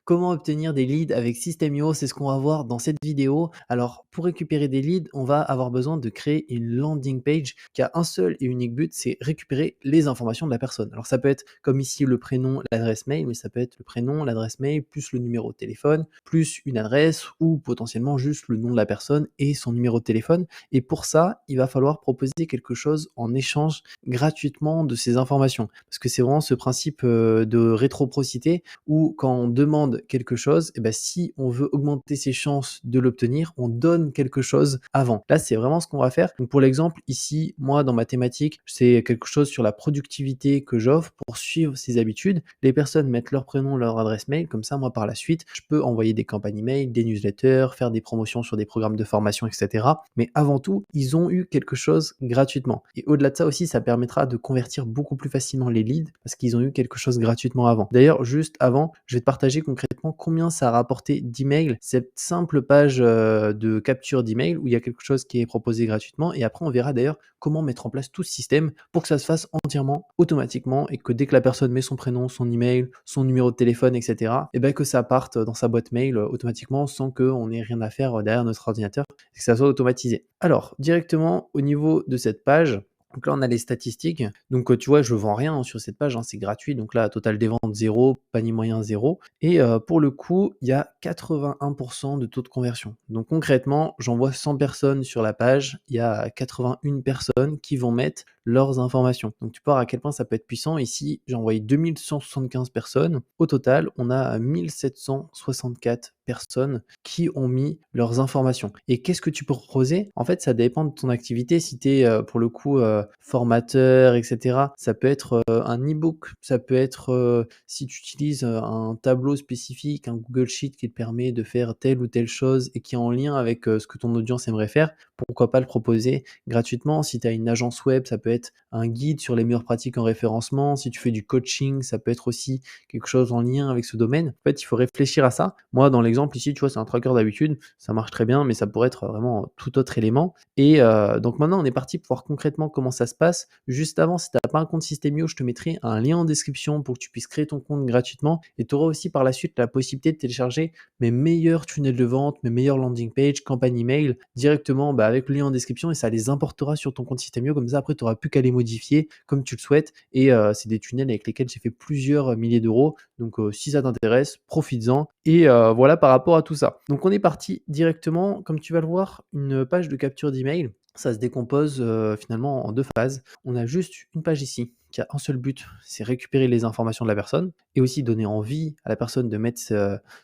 Comment obtenir des leads avec System.io? C'est ce qu'on va voir dans cette vidéo. Alors, pour récupérer des leads, on va avoir besoin de créer une landing page qui a un seul et unique but, c'est récupérer les informations de la personne. Alors, ça peut être comme ici le prénom, l'adresse mail, mais ça peut être le prénom, l'adresse mail, plus le numéro de téléphone, plus une adresse ou potentiellement juste le nom de la personne et son numéro de téléphone. Et pour ça, il va falloir proposer quelque chose en échange gratuitement de ces informations. Parce que c'est vraiment ce principe de réciprocité où quand on demande quelque chose, et ben, si on veut augmenter ses chances de l'obtenir, on donne quelque chose avant. Là, c'est vraiment ce qu'on va faire. Donc pour l'exemple, ici, moi, dans ma thématique, c'est quelque chose sur la productivité que j'offre pour suivre ses habitudes. Les personnes mettent leur prénom, leur adresse mail, comme ça, moi, par la suite, je peux envoyer des campagnes email, des newsletters, faire des promotions sur des programmes de formation, etc. Mais avant tout, ils ont eu quelque chose gratuitement. Et au-delà de ça aussi, ça permettra de convertir beaucoup plus facilement les leads parce qu'ils ont eu quelque chose gratuitement avant. D'ailleurs, juste avant, je vais te partager concrètement combien ça a rapporté d'emails, cette simple page de capture d'email où il y a quelque chose qui est proposé gratuitement. Et après, on verra d'ailleurs comment mettre en place tout ce système pour que ça se fasse entièrement automatiquement et que dès que la personne met son prénom, son email, son numéro de téléphone, etc., et ben que ça parte dans sa boîte mail automatiquement sans qu'on ait rien à faire derrière notre ordinateur et que ça soit automatisé. Alors, directement au niveau de cette page, donc là, on a les statistiques. Donc, tu vois, je vends rien sur cette page, c'est gratuit. Donc là, total des ventes 0, panier moyen 0. Et pour le coup, il y a 81% de taux de conversion. Donc concrètement, j'envoie 100 personnes sur la page, il y a 81 personnes qui vont mettre leurs informations. Donc tu peux voir à quel point ça peut être puissant. Ici, j'ai envoyé 2175 personnes. Au total, on a 1764 personnes qui ont mis leurs informations. Et qu'est-ce que tu peux proposer? En fait, ça dépend de ton activité. Si tu es pour le coup formateur, etc., ça peut être un e-book, ça peut être si tu utilises un tableau spécifique, un Google Sheet qui te permet de faire telle ou telle chose et qui est en lien avec ce que ton audience aimerait faire, pourquoi pas le proposer gratuitement? Si tu as une agence web, ça peut être un guide sur les meilleures pratiques en référencement. Si tu fais du coaching, ça peut être aussi quelque chose en lien avec ce domaine. En fait, il faut réfléchir à ça. Moi, dans l'exemple ici, tu vois, c'est un tracker d'habitude, ça marche très bien, mais ça pourrait être vraiment tout autre élément. Et donc maintenant, on est parti pour voir concrètement comment ça se passe. Juste avant, si tu n'as pas un compte System.io, je te mettrai un lien en description pour que tu puisses créer ton compte gratuitement. Et tu auras aussi par la suite la possibilité de télécharger mes meilleurs tunnels de vente, mes meilleures landing pages, campagnes email directement avec le lien en description et ça les importera sur ton compte System.io. Comme ça, après, tu n'auras plus qu'à les modifier comme tu le souhaites. Et c'est des tunnels avec lesquels j'ai fait plusieurs milliers d'euros. Donc, si ça t'intéresse, profites-en. Et voilà par rapport à tout ça. Donc, on est parti directement, comme tu vas le voir, une page de capture d'email. Ça se décompose finalement en deux phases. On a juste une page ici qui a un seul but, c'est récupérer les informations de la personne et aussi donner envie à la personne de mettre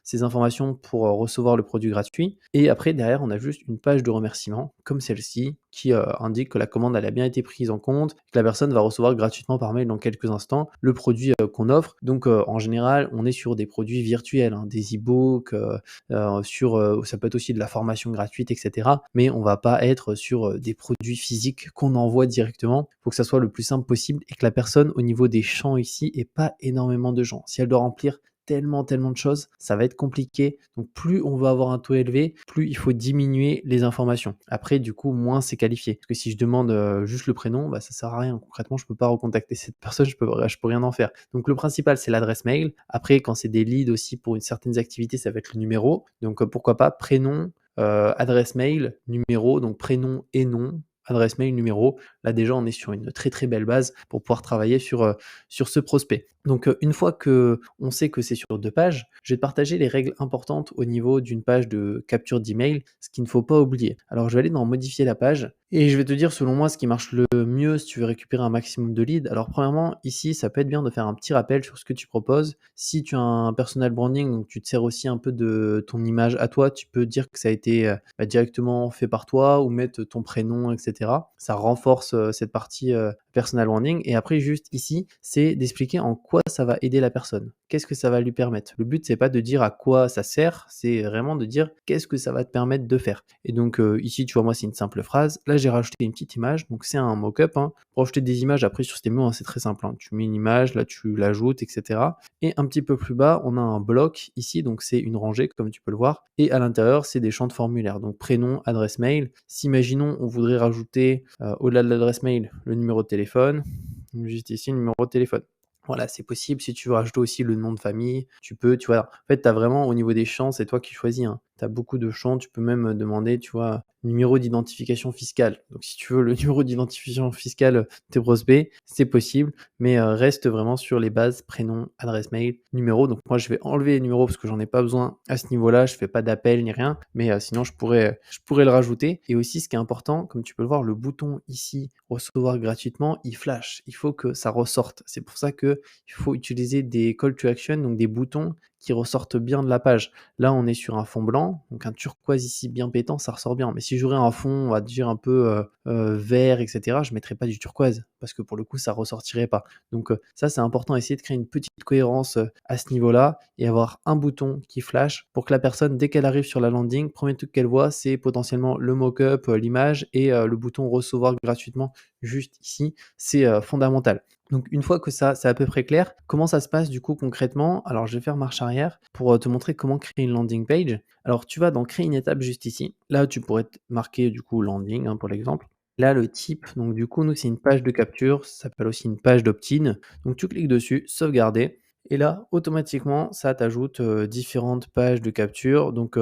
ces informations pour recevoir le produit gratuit. Et après, derrière, on a juste une page de remerciement comme celle-ci qui indique que la commande elle a bien été prise en compte, que la personne va recevoir gratuitement par mail dans quelques instants le produit qu'on offre. Donc en général, on est sur des produits virtuels, des e-books, ça peut être aussi de la formation gratuite, etc. Mais on va pas être sur des produits physiques qu'on envoie directement. Il faut que ça soit le plus simple possible et que la personne, au niveau des champs ici, ait pas énormément de gens. Si elle doit remplir tellement de choses, ça va être compliqué. Donc plus on va avoir un taux élevé, plus il faut diminuer les informations. Après, du coup, moins c'est qualifié. Parce que si je demande juste le prénom, ça sert à rien. Concrètement, je peux pas recontacter cette personne, je peux rien en faire. Donc le principal, c'est l'adresse mail. Après, quand c'est des leads aussi pour certaines activités, ça va être le numéro. Donc pourquoi pas prénom, adresse mail, numéro, donc prénom et nom, adresse mail, numéro. Là déjà, on est sur une très belle base pour pouvoir travailler sur ce prospect. Donc une fois qu'on sait que c'est sur deux pages, je vais te partager les règles importantes au niveau d'une page de capture d'email, ce qu'il ne faut pas oublier. Alors je vais aller dans modifier la page et je vais te dire selon moi ce qui marche le mieux si tu veux récupérer un maximum de leads. Alors premièrement, ici, ça peut être bien de faire un petit rappel sur ce que tu proposes. Si tu as un personal branding, donc tu te sers aussi un peu de ton image à toi, tu peux dire que ça a été directement fait par toi ou mettre ton prénom, etc. Ça renforce cette partie personal branding. Et après, juste ici, c'est d'expliquer en quoi ça va aider la personne. Qu'est-ce que ça va lui permettre? Le but, c'est pas de dire à quoi ça sert, c'est vraiment de dire qu'est-ce que ça va te permettre de faire. Et donc ici, tu vois, moi, c'est une simple phrase. Là, j'ai rajouté une petite image, donc c'est un mock-up. Pour ajouter des images après sur System.io, c'est très simple. Tu mets une image, là, tu l'ajoutes, etc. Et un petit peu plus bas, on a un bloc ici, donc c'est une rangée, comme tu peux le voir. Et à l'intérieur, c'est des champs de formulaire. Donc prénom, adresse mail. Si, imaginons, on voudrait rajouter, au-delà de l'adresse mail, le numéro de téléphone. Juste ici, le numéro de téléphone. Voilà, c'est possible. Si tu veux rajouter aussi le nom de famille, tu peux, tu vois? En fait, tu as vraiment au niveau des champs, c'est toi qui choisis, hein. Tu as beaucoup de champs, tu peux même, demander, tu vois, numéro d'identification fiscale. Donc si tu veux le numéro d'identification fiscale, de tes prospects, c'est possible, mais reste vraiment sur les bases, prénom, adresse mail, numéro. Donc moi, je vais enlever les numéros parce que j'en ai pas besoin à ce niveau-là. Je fais pas d'appel ni rien, mais sinon je pourrais le rajouter. Et aussi, ce qui est important, comme tu peux le voir, le bouton ici, recevoir gratuitement, il flash. Il faut que ça ressorte. C'est pour ça que il faut utiliser des call to action, donc des boutons qui ressortent bien de la page. Là, on est sur un fond blanc, donc un turquoise ici bien pétant, ça ressort bien. Mais si j'aurais un fond, on va dire un peu vert, etc., je mettrais pas du turquoise parce que pour le coup, ça ressortirait pas. Donc ça, c'est important, essayer de créer une petite cohérence à ce niveau-là et avoir un bouton qui flash pour que la personne, dès qu'elle arrive sur la landing, premier truc qu'elle voit, c'est potentiellement le mock-up, l'image et le bouton recevoir gratuitement juste ici. C'est fondamental. Donc une fois que ça, c'est à peu près clair, comment ça se passe du coup concrètement? Alors je vais faire marche arrière pour, te montrer comment créer une landing page. Alors tu vas dans créer une étape juste ici. Là, tu pourrais t marquer du coup landing, hein, pour l'exemple. Là, le type, donc du coup, nous, c'est une page de capture, ça s'appelle aussi une page d'opt-in. Donc tu cliques dessus, sauvegarder et là, automatiquement, ça t'ajoute, différentes pages de capture. Donc,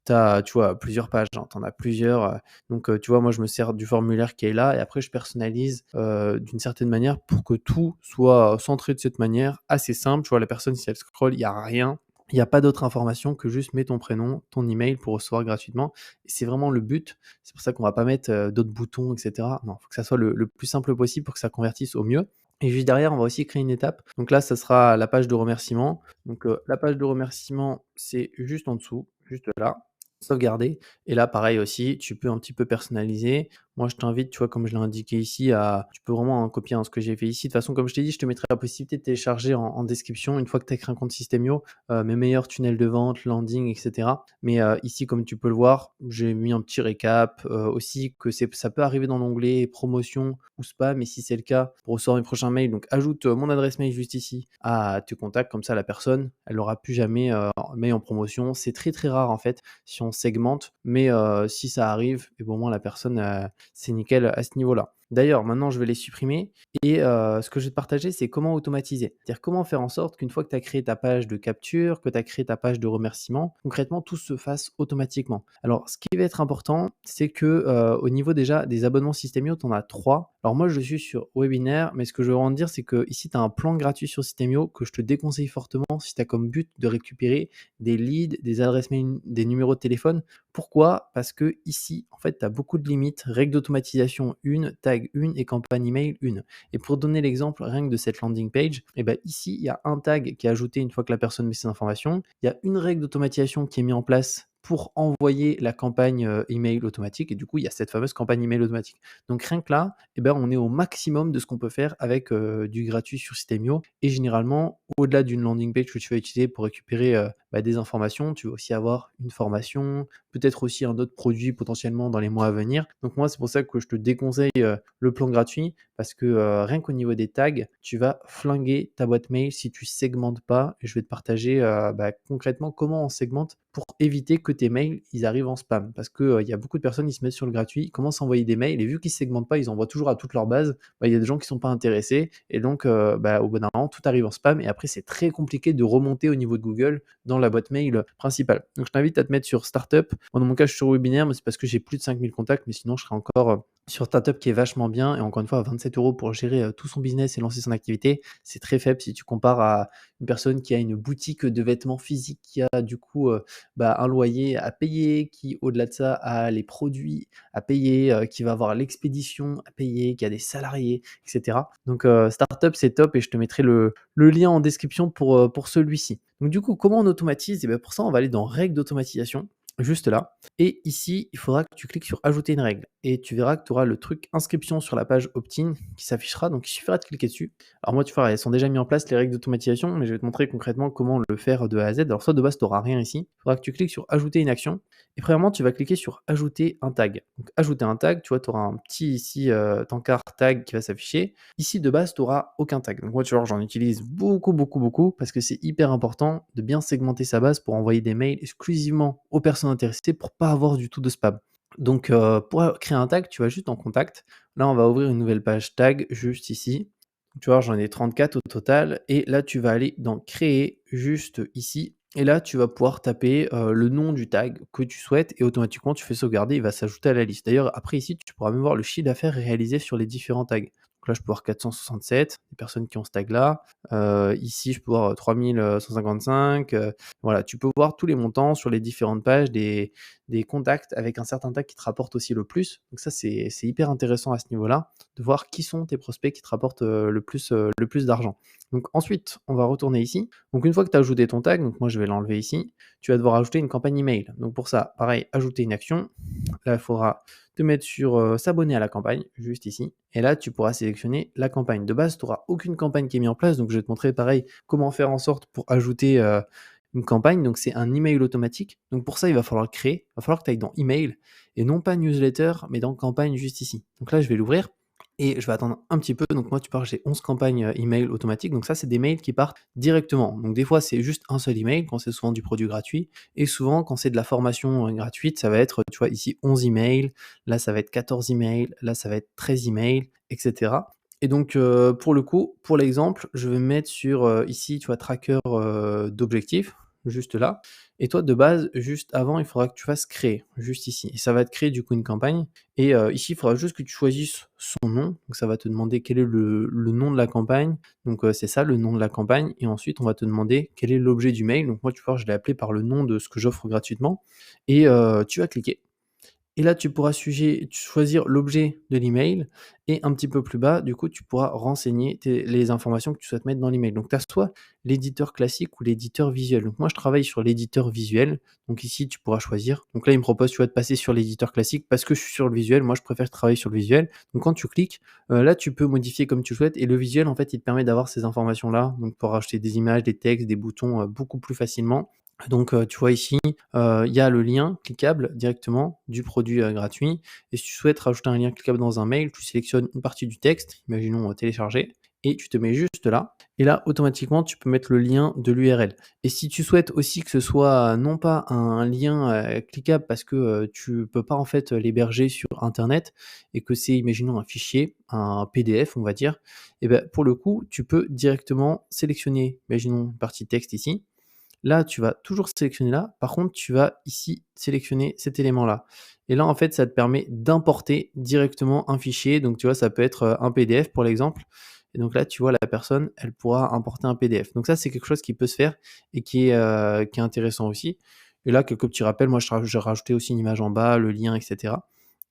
tu vois, plusieurs pages, hein, tu en as plusieurs, donc, tu vois, moi, je me sers du formulaire qui est là et après je personnalise, d'une certaine manière pour que tout soit centré de cette manière, assez simple. Tu vois, la personne, si elle scrolle, il y a rien, il y a pas d'autre information que juste mets ton prénom, ton email pour recevoir gratuitement et c'est vraiment le but. C'est pour ça qu'on va pas mettre, d'autres boutons et cetera. Non, il faut que ça soit le plus simple possible pour que ça convertisse au mieux et juste derrière, on va aussi créer une étape. Donc là, ça sera la page de remerciement. Donc, la page de remerciement, c'est juste en dessous, juste là, sauvegarder et là, pareil aussi, tu peux un petit peu personnaliser. Moi, je t'invite, tu vois, comme je l'ai indiqué ici, à tu peux vraiment, hein, copier, hein, ce que j'ai fait ici. De toute façon, comme je t'ai dit, je te mettrai la possibilité de télécharger en description, une fois que tu as créé un compte Systemio, mes meilleurs tunnels de vente, landing et cetera. Mais, ici, comme tu peux le voir, j'ai mis un petit récap, aussi que ça peut arriver dans l'onglet promotion ou spam et si c'est le cas, pour recevoir mes prochains mails, donc ajoute, mon adresse mail juste ici à tes contacts, comme ça la personne, elle aura plus jamais, mail en promotion. C'est très, très rare en fait si on segmente, mais si ça arrive et bon, au moins la personne, c'est nickel à ce niveau-là. D'ailleurs, maintenant je vais les supprimer et ce que je vais te partager, c'est comment automatiser. C'est-à-dire comment faire en sorte qu'une fois que tu as créé ta page de capture, que tu as créé ta page de remerciement, concrètement tout se fasse automatiquement. Alors ce qui va être important, c'est que, au niveau déjà des abonnements Systemio, tu en as 3. Alors moi je suis sur webinaire, mais ce que je veux vraiment dire, c'est que ici tu as un plan gratuit sur Systemio que je te déconseille fortement si tu as comme but de récupérer des leads, des adresses mail, des numéros de téléphone. Pourquoi? Parce que ici, en fait, tu as beaucoup de limites, règles d'automatisation 1, tag 1 et campagne email 1. Et pour donner l'exemple rien que de cette landing page, eh ben, ici, il y a un tag qui est ajouté une fois que la personne met ses informations. Il y a une règle d'automatisation qui est mise en place pour envoyer la campagne email automatique. Et du coup, il y a cette fameuse campagne email automatique. Donc rien que là, eh ben, on est au maximum de ce qu'on peut faire avec du gratuit sur Systemio. Et généralement, au-delà d'une landing page que tu vas utiliser pour récupérer des informations, tu vas aussi avoir une formation, peut-être aussi un autre produit potentiellement dans les mois à venir. Donc moi, c'est pour ça que je te déconseille le plan gratuit parce que rien qu'au niveau des tags, tu vas flinguer ta boîte mail si tu segmentes pas. Et je vais te partager concrètement comment on segmente pour éviter que tes mails ils arrivent en spam. Parce que il y a beaucoup de personnes qui se mettent sur le gratuit, ils commencent à envoyer des mails et vu qu'ils segmentent pas, ils envoient toujours à toute leur base. Il y a des gens qui sont pas intéressés et donc au bout d'un moment, tout arrive en spam et après c'est très compliqué de remonter au niveau de Google dans la boîte mail principale. Donc je t'invite à te mettre sur Startup. Moi, dans mon cas, je suis sur webinaire, mais c'est parce que j'ai plus de 5000 contacts, mais sinon, je serais encore sur Startup qui est vachement bien. Et encore une fois, à 27 euros pour gérer tout son business et lancer son activité, c'est très faible si tu compares à une personne qui a une boutique de vêtements physiques, qui a du coup un loyer à payer, qui au-delà de ça a les produits à payer, qui va avoir l'expédition à payer, qui a des salariés, etc. Donc Startup, c'est top et je te mettrai le lien en description pour celui-ci. Donc du coup, comment on automatise? Et bien pour ça, on va aller dans règles d'automatisation, juste là. Et ici, il faudra que tu cliques sur ajouter une règle. Et tu verras que tu auras le truc inscription sur la page opt-in qui s'affichera. Donc il suffira de cliquer dessus. Alors moi, tu vois, elles sont déjà mises en place les règles d'automatisation, mais je vais te montrer concrètement comment le faire de A à Z. Alors soit de base, tu n'auras rien ici. Il faudra que tu cliques sur ajouter une action. Et premièrement, tu vas cliquer sur ajouter un tag. Donc ajouter un tag, tu vois, tu auras un petit ici tankard tag qui va s'afficher. Ici, de base, tu n'auras aucun tag. Donc moi, tu vois, j'en utilise beaucoup, beaucoup, beaucoup parce que c'est hyper important de bien segmenter sa base pour envoyer des mails exclusivement aux personnes intéressées pour pas avoir du tout de spam. Donc pour créer un tag, tu vas juste en contact. Là, on va ouvrir une nouvelle page tag juste ici. Tu vois, j'en ai 34 au total et là, tu vas aller dans créer juste ici et là, tu vas pouvoir taper, le nom du tag que tu souhaites et automatiquement, tu fais sauvegarder, il va s'ajouter à la liste. D'ailleurs, après ici, tu pourras même voir le chiffre d'affaires réalisé sur les différents tags. Donc là, je peux voir 467, les personnes qui ont ce tag-là. Ici, je peux voir, 3155, voilà, tu peux voir tous les montants sur les différentes pages des contacts avec un certain tag qui te rapporte aussi le plus. Donc ça, c'est hyper intéressant à ce niveau-là, de voir qui sont tes prospects qui te rapportent, le plus d'argent. Donc ensuite, on va retourner ici. Donc une fois que tu as ajouté ton tag, donc moi je vais l'enlever ici, tu vas devoir ajouter une campagne email. Donc pour ça, pareil, ajouter une action. Là, il faudra te mettre sur s'abonner à la campagne, juste ici. Et là, tu pourras sélectionner la campagne. De base, tu n'auras aucune campagne qui est mise en place. Donc je vais te montrer pareil comment faire en sorte pour ajouter une campagne. Donc c'est un email automatique. Donc pour ça, il va falloir le créer. Il va falloir que tu ailles dans email et non pas newsletter, mais dans campagne juste ici. Donc là, je vais l'ouvrir. Et je vais attendre un petit peu, donc moi tu pars, j'ai 11 campagnes, email automatiques, donc ça c'est des mails qui partent directement. Donc des fois c'est juste un seul email quand c'est souvent du produit gratuit et souvent quand c'est de la formation, gratuite, ça va être, tu vois ici 11 emails, là ça va être 14 emails, là ça va être 13 emails et cetera. Et donc pour le coup, pour l'exemple, je vais me mettre sur, ici tu vois tracker, d'objectifs, juste là et toi de base, juste avant, il faudra que tu fasses créer, juste ici et ça va te créer du coup une campagne et ici, il faudra juste que tu choisisses son nom. Donc ça va te demander quel est le nom de la campagne. Donc c'est ça, le nom de la campagne et ensuite on va te demander quel est l'objet du mail. Donc moi, tu vois, je l'ai appelé par le nom de ce que j'offre gratuitement et tu vas cliquer et là, tu pourras choisir l'objet de l'email et un petit peu plus bas, du coup, tu pourras renseigner les informations que tu souhaites mettre dans l'email. Donc, tu as soit l'éditeur classique ou l'éditeur visuel. Donc, moi, je travaille sur l'éditeur visuel. Donc, ici, tu pourras choisir. Donc, là, il me propose, tu vois, de passer sur l'éditeur classique parce que je suis sur le visuel. Moi, je préfère travailler sur le visuel. Donc, quand tu cliques, là, tu peux modifier comme tu souhaites. Et le visuel, en fait, il te permet d'avoir ces informations-là. Donc, pour rajouter des images, des textes, des boutons beaucoup plus facilement. Donc, tu vois ici, il y a le lien cliquable directement du produit, gratuit et si tu souhaites rajouter un lien cliquable dans un mail, tu sélectionnes une partie du texte, imaginons, télécharger et tu te mets juste là et là, automatiquement, tu peux mettre le lien de l'URL et si tu souhaites aussi que ce soit non pas un lien, cliquable parce que, tu peux pas en fait, l'héberger sur internet et que c'est imaginons un fichier, un PDF on va dire et ben pour le coup, tu peux directement sélectionner, imaginons une partie texte ici. Là, tu vas toujours sélectionner là. Par contre, tu vas ici sélectionner cet élément-là. Et là, en fait, ça te permet d'importer directement un fichier. Donc, tu vois, ça peut être un PDF pour l'exemple. Et donc là, tu vois, la personne, elle pourra importer un PDF. Donc ça, c'est quelque chose qui peut se faire et qui est intéressant aussi. Et là, quelques petits rappels. Moi, j'ai rajouté aussi une image en bas, le lien, etc.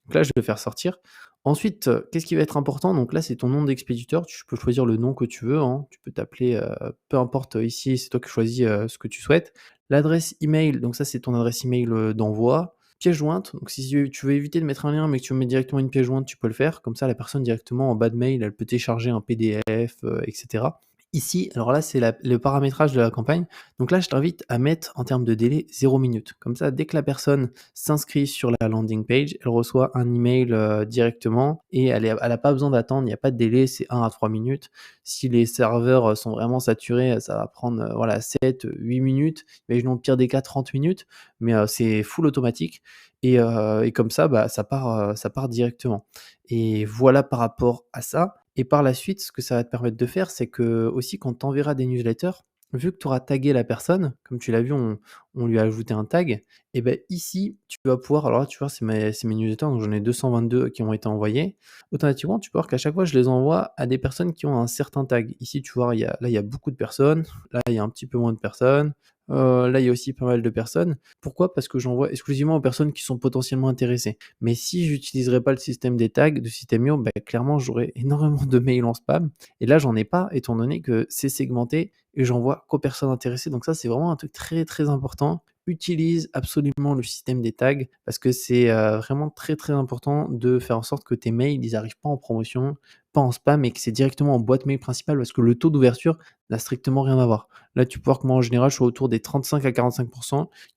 Donc là, je vais faire sortir. Ensuite, qu'est-ce qui va être important? Donc là, c'est ton nom d'expéditeur. Tu peux choisir le nom que tu veux, hein. Tu peux t'appeler, peu importe, ici, c'est toi qui choisis, ce que tu souhaites. L'adresse email, donc ça, c'est ton adresse email, d'envoi. Pièce jointe, donc si tu veux éviter de mettre un lien, mais que tu veux mettre directement une pièce jointe, tu peux le faire. Comme ça, la personne directement en bas de mail, elle peut télécharger un PDF, et cetera. Ici, alors là, c'est le paramétrage de la campagne. Donc là, je t'invite à mettre en termes de délai 0 minute. Comme ça, dès que la personne s'inscrit sur la landing page, elle reçoit un email directement et elle a pas besoin d'attendre, il n'y a pas de délai, c'est 1 à 3 minutes. Si les serveurs sont vraiment saturés, ça va prendre voilà, 7, 8 minutes, imaginons au pire des cas 30 minutes, mais c'est full automatique et comme ça, bah, ça part directement. Et voilà par rapport à ça. Et par la suite, ce que ça va te permettre de faire, c'est que aussi quand tu enverras des newsletters, vu que tu auras tagué la personne, comme tu l'as vu, on lui a ajouté un tag, et ben ici, tu vas pouvoir alors là, tu vois, c'est mes newsletters, donc j'en ai 222 qui ont été envoyés. Automatiquement, tu peux voir qu'à chaque fois, je les envoie à des personnes qui ont un certain tag. Ici, tu vois, il y a beaucoup de personnes, là, il y a un petit peu moins de personnes, là, il y a aussi pas mal de personnes. Pourquoi? Parce que j'envoie exclusivement aux personnes qui sont potentiellement intéressées. Mais si j'utiliserais pas le système des tags de System.io, bah, clairement, j'aurais énormément de mails en spam et là, j'en ai pas étant donné que c'est segmenté et j'envoie qu'aux personnes intéressées. Donc ça, c'est vraiment un truc très, très important. Utilise absolument le système des tags parce que c'est, vraiment très, très important de faire en sorte que tes mails, ils arrivent pas en promotion, pas en spam et que c'est directement en boîte mail principale parce que le taux d'ouverture n'a strictement rien à voir. Là, tu peux voir que moi, en général, je suis autour des 35 à 45.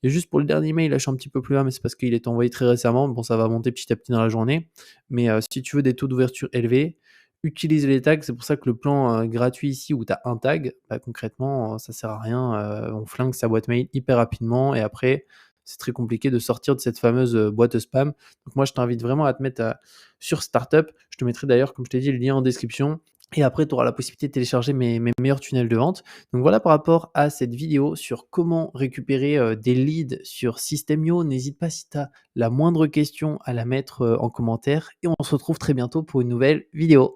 Et juste pour le dernier mail, là, je suis un petit peu plus bas, mais c'est parce qu'il est envoyé très récemment. Bon, ça va monter petit à petit dans la journée. Mais si tu veux des taux d'ouverture élevés, utilise les tags. C'est pour ça que le plan gratuit ici où tu as un tag, bah, concrètement, ça sert à rien. On flingue sa boîte mail hyper rapidement et après, c'est très compliqué de sortir de cette fameuse boîte spam. Donc moi, je t'invite vraiment à te mettre sur Startup. Je te mettrai d'ailleurs, comme je t'ai dit, le lien en description. et après tu auras la possibilité de télécharger mes meilleurs tunnels de vente. Donc voilà par rapport à cette vidéo sur comment récupérer, des leads sur System.io. N'hésite pas si tu as la moindre question à la mettre, en commentaire et on se retrouve très bientôt pour une nouvelle vidéo.